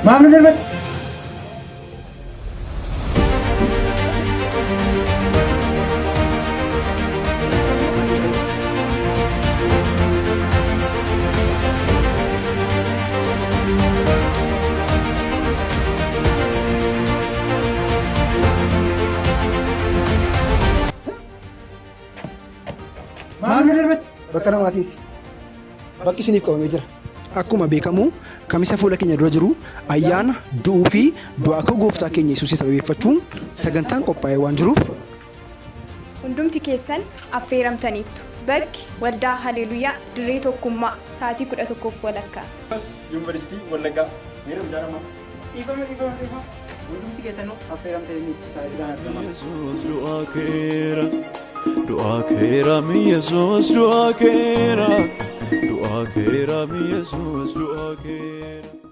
Maamni darbat. Maamni darbat. Bakka namaatiis bakki isiniif qabamee jira. Akkuma beekamu kamisa fuula keenya dura jiru ayyaana du'uu fi du'aa ka'uu gooftaa keenya Yesuus sababeeffachuun sagantaan qophaa'ee waan jiruuf hundumti keessan affeeramtaniittu. Bakki waldaa Haleluuyaa Dirree Tokkummaa sa'aatii 11:00 walakkaa. Yuunivarsiitii Wallaggaa. Meera Budaaramaa. Dhiifama. Hundumti keessanuu affeeramtaniittu sa'aatii kana Yesuus du'aa keera. Du'aa keera mi Yesuus du'aa keera. Du'aa keera mi Yesuus du'aa keera.